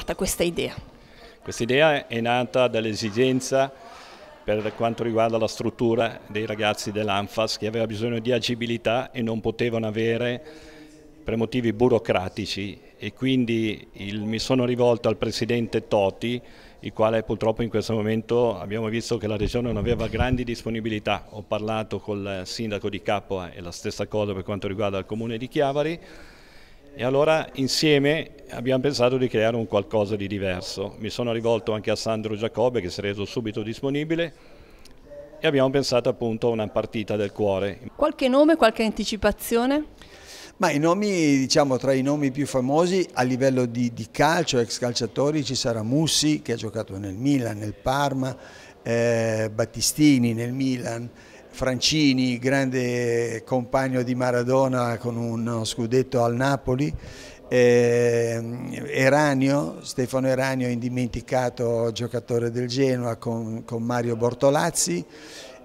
nata questa idea? Questa idea è nata dall'esigenza per quanto riguarda la struttura dei ragazzi dell'ANFAS che aveva bisogno di agibilità e non potevano avere per motivi burocratici, e quindi mi sono rivolto al presidente Toti, il quale purtroppo in questo momento abbiamo visto che la regione non aveva grandi disponibilità. Ho parlato col sindaco di Capua e la stessa cosa per quanto riguarda il comune di Chiavari, e allora insieme abbiamo pensato di creare un qualcosa di diverso. Mi sono rivolto anche a Sandro Giacobbe, che si è reso subito disponibile, e abbiamo pensato appunto a una partita del cuore. Qualche nome, qualche anticipazione? Ma i nomi, diciamo, tra i nomi più famosi a livello di calcio, ex calciatori, ci sarà Mussi, che ha giocato nel Milan, nel Parma, Battistini nel Milan, Francini, grande compagno di Maradona con uno scudetto al Napoli, Stefano Eranio, indimenticato giocatore del Genoa con Mario Bortolazzi.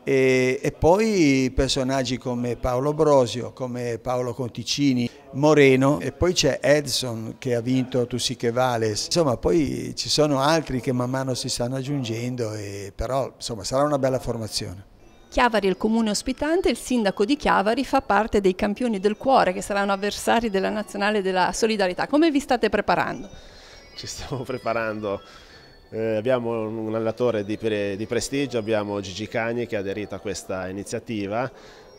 E poi personaggi come Paolo Brosio, come Paolo Conticini, Moreno, e poi c'è Edson che ha vinto Tu sì che vales. Insomma, poi ci sono altri che man mano si stanno aggiungendo, però insomma sarà una bella formazione. Chiavari è il comune ospitante, il sindaco di Chiavari fa parte dei campioni del cuore che saranno avversari della nazionale della solidarietà. Come vi state preparando? Ci stiamo preparando. Abbiamo un allenatore di prestigio, abbiamo Gigi Cagni che ha aderito a questa iniziativa,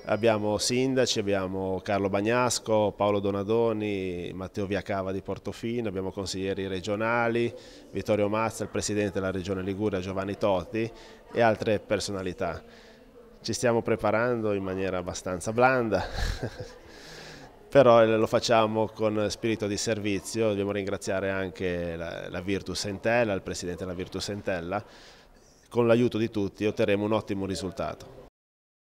abbiamo sindaci, abbiamo Carlo Bagnasco, Paolo Donadoni, Matteo Viacava di Portofino, abbiamo consiglieri regionali, Vittorio Mazza, il presidente della regione Liguria Giovanni Totti e altre personalità. Ci stiamo preparando in maniera abbastanza blanda. Però lo facciamo con spirito di servizio. Dobbiamo ringraziare anche la Virtus Entella, il presidente della Virtus Entella. Con l'aiuto di tutti otterremo un ottimo risultato.